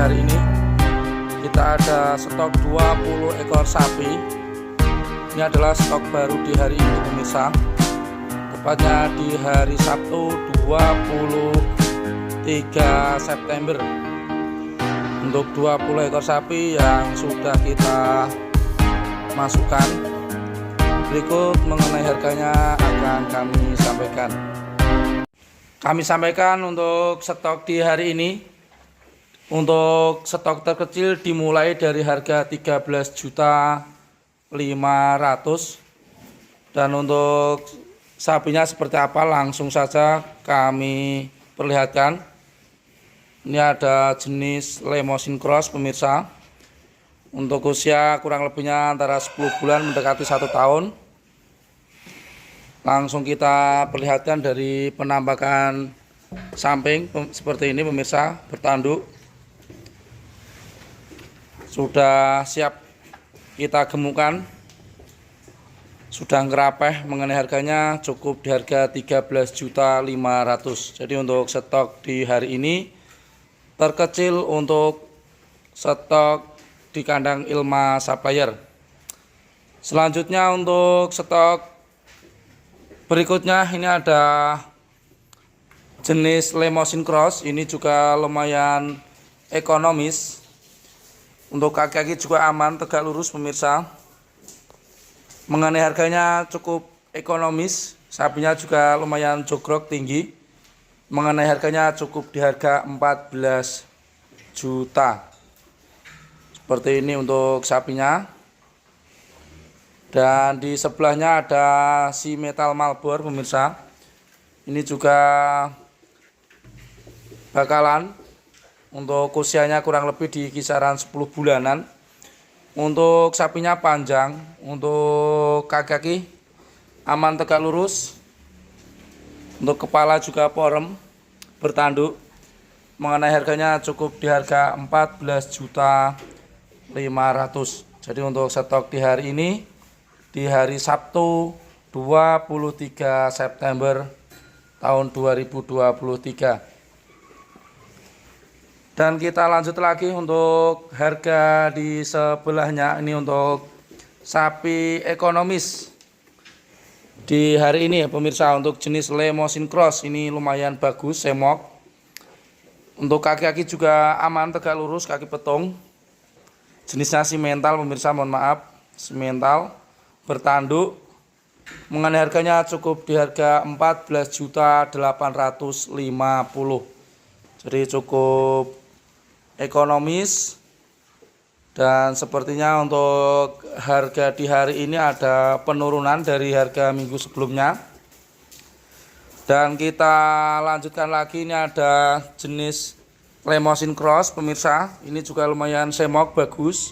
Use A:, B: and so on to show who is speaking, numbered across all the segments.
A: hari ini kita ada stok 20 ekor sapi. Ini adalah stok baru di hari ini pemirsa, tepatnya di hari Sabtu 23 September. Untuk 20 ekor sapi yang sudah kita masukkan, berikut mengenai harganya akan kami sampaikan. Kami sampaikan untuk stok di hari ini. Untuk stok terkecil dimulai dari harga 13.500.000, dan untuk sapinya seperti apa langsung saja kami perlihatkan. Ini ada jenis Limousin Cross pemirsa. Untuk usia kurang lebihnya antara 10 bulan mendekati 1 tahun. Langsung kita perlihatkan dari penampakan samping seperti ini pemirsa, bertanduk. Sudah siap kita gemukkan, sudah ngerapeh. Mengenai harganya cukup di harga 13.500.000. Jadi untuk stok di hari ini terkecil untuk stok di kandang Ilma Supplier. Selanjutnya untuk stok berikutnya, ini ada jenis Limousin Cross. Ini juga lumayan ekonomis. Untuk kaki-kaki juga aman, tegak lurus pemirsa. Mengenai harganya cukup ekonomis. Sapinya juga lumayan jogrok tinggi. Mengenai harganya cukup di harga 14 juta. Seperti ini untuk sapinya. Dan di sebelahnya ada si Metal Marlboro pemirsa. Ini juga bakalan. Untuk usianya kurang lebih di kisaran 10 bulanan. Untuk sapinya panjang. Untuk kaki-kaki aman, tegak lurus. Untuk kepala juga porem, bertanduk. Mengenai harganya cukup di harga 14.500.000. Jadi untuk stok di hari ini, di hari Sabtu 23 September tahun 2023. Dan kita lanjut lagi untuk harga di sebelahnya. Ini untuk sapi ekonomis di hari ini ya pemirsa. Untuk jenis Limousin Cross ini lumayan bagus, semok. Untuk kaki-kaki juga aman, tegak lurus, kaki petung. Jenisnya simental pemirsa, mohon maaf, simental, bertanduk. Mengenai harganya cukup di harga 14.850.000. Jadi cukup ekonomis. Dan sepertinya untuk harga di hari ini ada penurunan dari harga minggu sebelumnya. Dan kita lanjutkan lagi, ini ada jenis Limousin Cross pemirsa. Ini juga lumayan semok, bagus.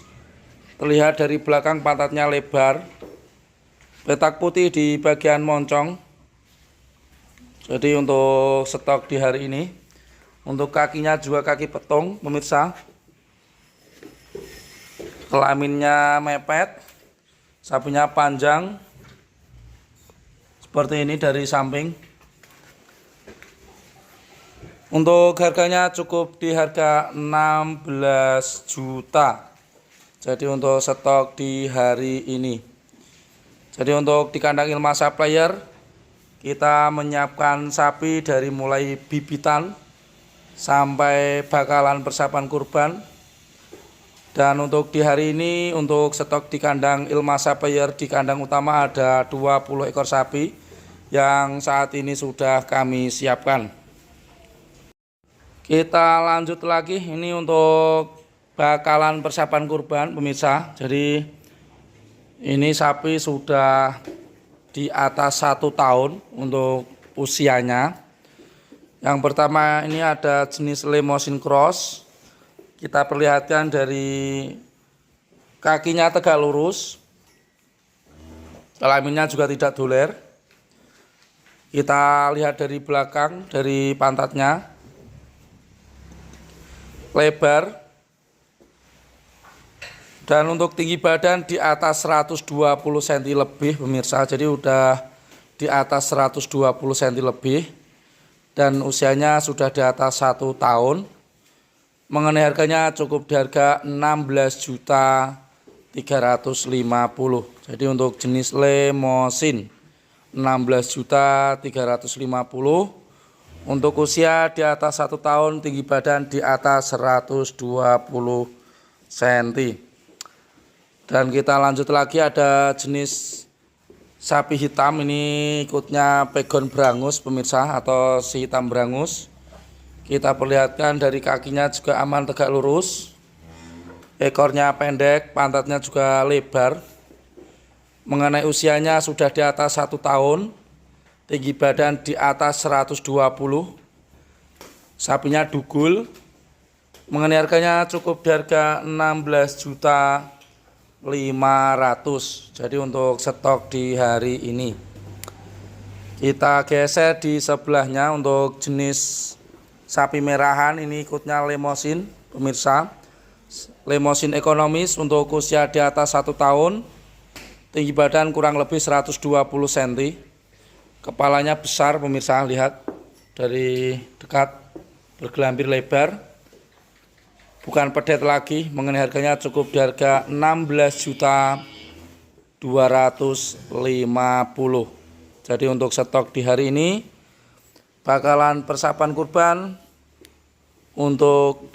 A: Terlihat dari belakang pantatnya lebar, petak putih di bagian moncong. Jadi untuk stok di hari ini, untuk kakinya juga kaki petung pemirsa. Kelaminnya mepet, sapinya panjang. Seperti ini dari samping. Untuk harganya cukup di harga 16 juta. Jadi untuk stok di hari ini. Jadi untuk di kandang Ilma Supplier, kita menyiapkan sapi dari mulai bibitan sampai bakalan persiapan kurban. Dan untuk di hari ini, untuk stok di kandang Ilma Supplier, di kandang utama ada 20 ekor sapi yang saat ini sudah kami siapkan. Kita lanjut lagi, ini untuk bakalan persiapan kurban pemirsa. Jadi ini sapi sudah di atas 1 tahun untuk usianya. Yang pertama ini ada jenis Limousin Cross. Kita perlihatkan dari kakinya tegak lurus, kelaminnya juga tidak doler. Kita lihat dari belakang, dari pantatnya lebar. Dan untuk tinggi badan di atas 120 cm lebih pemirsa. Jadi udah di atas 120 cm lebih. Dan usianya sudah di atas 1 tahun. Mengenai harganya cukup di harga 16.350.000. Jadi untuk jenis Limousin 16.350.000. Untuk usia di atas 1 tahun, tinggi badan di atas 120 cm. Dan kita lanjut lagi, ada jenis sapi hitam, ini ikutnya pegon brangus pemirsa, atau si hitam brangus. Kita perlihatkan dari kakinya juga aman tegak lurus, ekornya pendek, pantatnya juga lebar. Mengenai usianya sudah di atas 1 tahun, tinggi badan di atas 120. Sapinya dugul. Mengenai harganya cukup di harga 16.500.000. Jadi untuk stok di hari ini. Kita geser di sebelahnya untuk jenis sapi merahan, ini ikutnya Limousin pemirsa. Limousin ekonomis untuk usia di atas 1 tahun. Tinggi badan kurang lebih 120 cm. Kepalanya besar pemirsa, lihat dari dekat, bergelambir lebar, bukan pedet lagi. Mengenai harganya cukup di harga 16.250.000. Jadi untuk stok di hari ini bakalan persiapan kurban untuk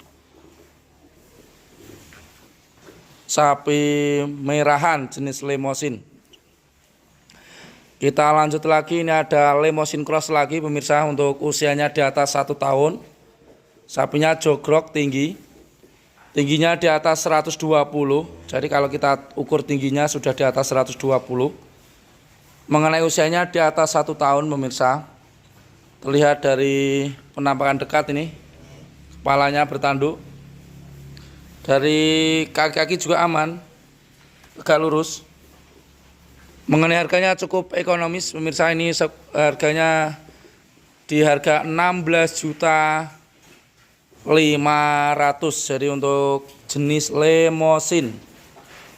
A: sapi merahan jenis Limousin. Kita lanjut lagi, ini ada Limousin cross lagi pemirsa, untuk usianya di atas 1 tahun. Sapinya jogrok tinggi. Tingginya di atas 120. Jadi kalau kita ukur tingginya sudah di atas 120. Mengenai usianya di atas 1 tahun pemirsa. Terlihat dari penampakan dekat ini. Kepalanya bertanduk. Dari kaki-kaki juga aman, tegak lurus. Mengenai harganya cukup ekonomis pemirsa, ini harganya di harga 16.500.000. Jadi untuk jenis Limousin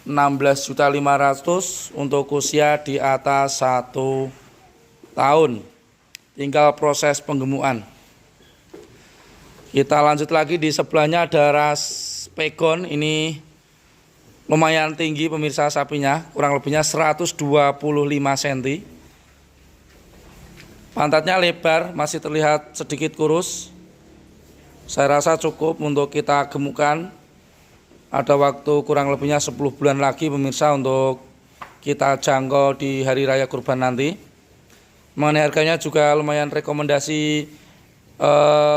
A: 16.500.000 untuk usia di atas 1 tahun. Tinggal proses penggemukan. Kita lanjut lagi, di sebelahnya ada ras pegon, ini lumayan tinggi pemirsa sapinya, kurang lebihnya 125 cm. Pantatnya lebar, masih terlihat sedikit kurus. Saya rasa cukup untuk kita gemukkan. Ada waktu kurang lebihnya 10 bulan lagi pemirsa untuk kita jangkau di hari raya kurban nanti. Mengenai harganya juga lumayan rekomendasi,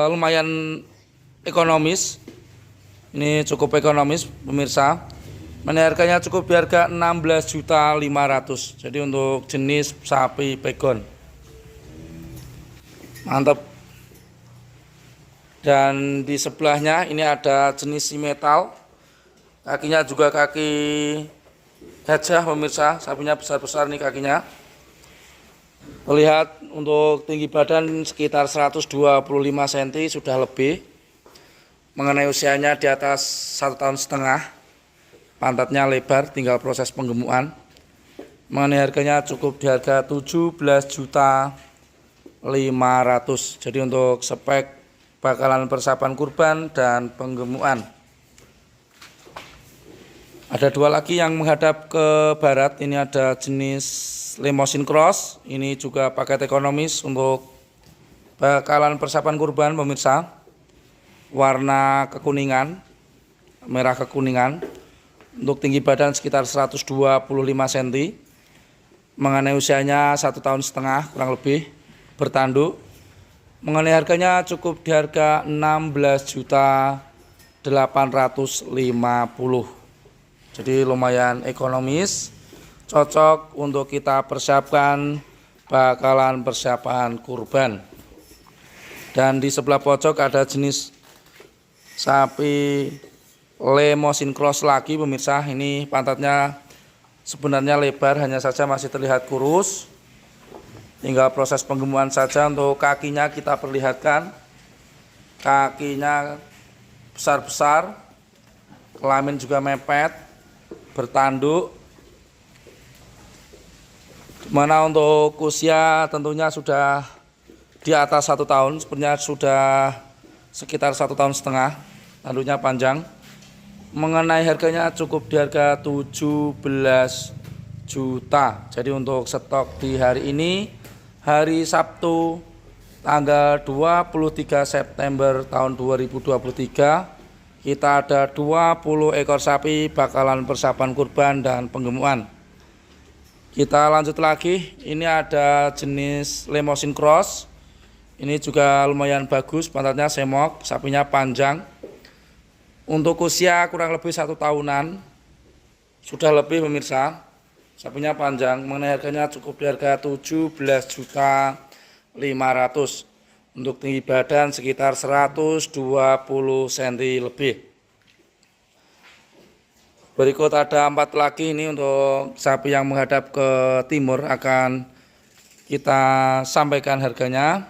A: lumayan ekonomis. Ini cukup ekonomis pemirsa. Mengenai harganya cukup di harga 16.500.000. Jadi untuk jenis sapi pegon. Mantap. Dan di sebelahnya ini ada jenis si metal. Kakinya juga kaki gajah pemirsa. Sapinya besar-besar nih kakinya. Terlihat untuk tinggi badan sekitar 125 cm sudah lebih. Mengenai usianya di atas 1,5 tahun. Pantatnya lebar, tinggal proses penggemukan. Mengenai harganya cukup di harga 17.500.000. Jadi untuk spek bakalan persiapan kurban dan penggemukan. Ada dua lagi yang menghadap ke barat. Ini ada jenis Limousin cross. Ini juga paket ekonomis untuk bakalan persiapan kurban pemirsa. Warna kekuningan, merah kekuningan. Untuk tinggi badan sekitar 125 cm. Mengenai usianya 1,5 tahun kurang lebih, bertanduk. Mengenai harganya cukup di harga 16.850.000. Jadi lumayan ekonomis, cocok untuk kita persiapkan bakalan persiapan kurban. Dan di sebelah pojok ada jenis sapi Limousin cross lagi pemirsa. Ini pantatnya sebenarnya lebar, hanya saja masih terlihat kurus. Tinggal proses penggemukan saja. Untuk kakinya kita perlihatkan, kakinya besar-besar, kelamin juga mepet, bertanduk. Dimana untuk usia tentunya sudah di atas 1 tahun, sebenarnya sudah sekitar 1,5 tahun. tanduknya panjang. Mengenai harganya cukup di harga 17 juta. Jadi untuk stok di hari ini, hari Sabtu tanggal 23 September tahun 2023, kita ada 20 ekor sapi bakalan persiapan kurban dan penggemukan. Kita lanjut lagi, ini ada jenis Limousin Cross. Ini juga lumayan bagus, pantatnya semok, sapinya panjang. Untuk usia kurang lebih 1 tahunan, sudah lebih pemirsa. Sapinya panjang, mengenai harganya cukup di harga 17.500.000. Untuk tinggi badan sekitar 120 cm lebih. Berikut ada 4 lagi, ini untuk sapi yang menghadap ke timur akan kita sampaikan harganya.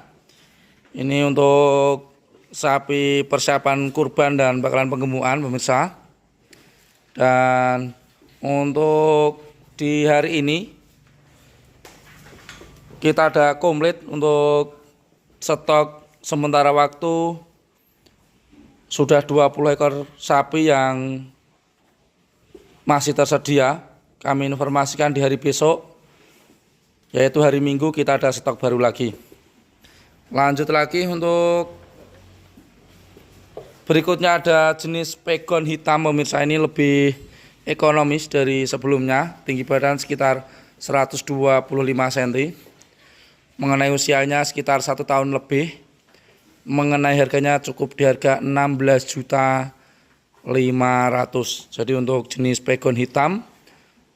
A: Ini untuk sapi persiapan kurban dan bakalan penggemukan pemirsa. Dan untuk di hari ini kita ada komplit untuk stok sementara waktu, sudah 20 ekor sapi yang masih tersedia. Kami informasikan di hari besok, yaitu hari Minggu, kita ada stok baru lagi. Lanjut lagi, untuk berikutnya ada jenis pegon hitam pemirsa. Ini lebih ekonomis dari sebelumnya, tinggi badan sekitar 125 cm. Mengenai usianya sekitar 1 tahun lebih. Mengenai harganya cukup di harga 16.500.000. Jadi untuk jenis pegon hitam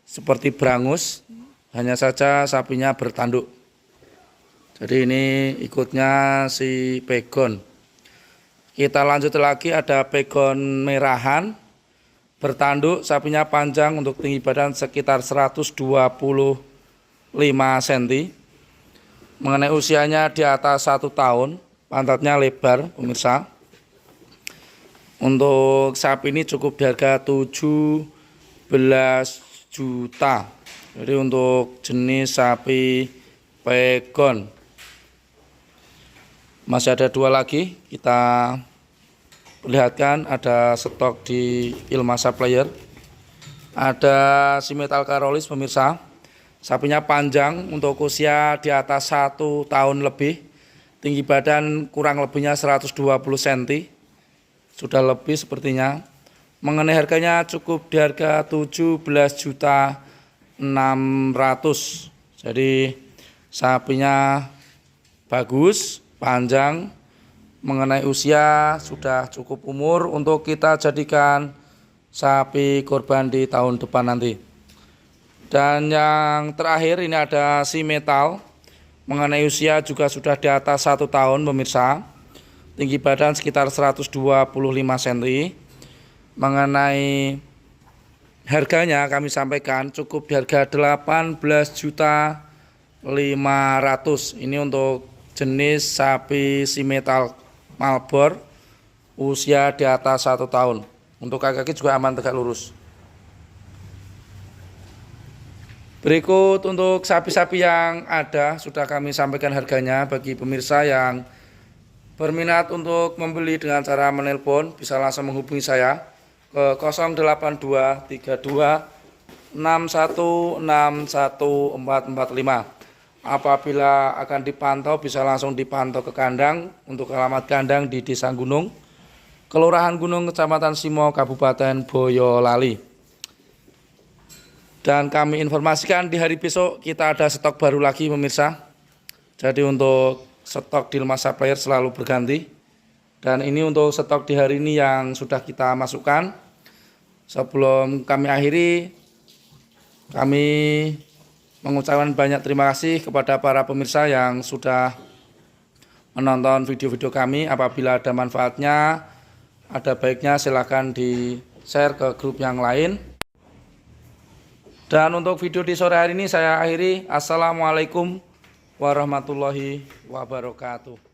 A: seperti Brangus, hanya saja sapinya bertanduk. Jadi ini ikutnya si pegon. Kita lanjut lagi, ada pegon merahan bertanduk, sapinya panjang, untuk tinggi badan sekitar 125 cm. Mengenai usianya di atas 1 tahun, pantatnya lebar pemirsa. Untuk sapi ini cukup di harga 17 juta. Jadi untuk jenis sapi pegon. Masih ada 2 lagi, kita perlihatkan, ada stok di Ilma Supplier. Ada si Metal Karolis pemirsa, sapinya panjang, untuk usia di atas 1 tahun lebih, tinggi badan kurang lebihnya 120 cm, sudah lebih sepertinya. Mengenai harganya cukup di harga 17.600.000. Jadi sapinya bagus, panjang. Mengenai usia sudah cukup umur untuk kita jadikan sapi kurban di tahun depan nanti. Dan yang terakhir, ini ada si Metal. Mengenai usia juga sudah di atas 1 tahun pemirsa, tinggi badan sekitar 125 cm. Mengenai harganya kami sampaikan cukup di harga 18.500.000. Ini untuk jenis sapi si Metal Malbor, usia di atas 1 tahun. Untuk kaki juga aman, tegak lurus. Berikut untuk sapi-sapi yang ada, sudah kami sampaikan harganya. Bagi pemirsa yang berminat untuk membeli dengan cara menelpon, bisa langsung menghubungi saya ke 0823261614445. Apabila akan dipantau, bisa langsung dipantau ke kandang. Untuk alamat kandang di Desa Gunung, Kelurahan Gunung, Kecamatan Simo, Kabupaten Boyolali. Dan kami informasikan di hari besok kita ada stok baru lagi pemirsa. Jadi untuk stok di Ilma Supplier selalu berganti. Dan ini untuk stok di hari ini yang sudah kita masukkan. Sebelum kami akhiri, kami mengucapkan banyak terima kasih kepada para pemirsa yang sudah menonton video-video kami. Apabila ada manfaatnya, ada baiknya silahkan di-share ke grup yang lain. Dan untuk video di sore hari ini saya akhiri. Assalamualaikum warahmatullahi wabarakatuh.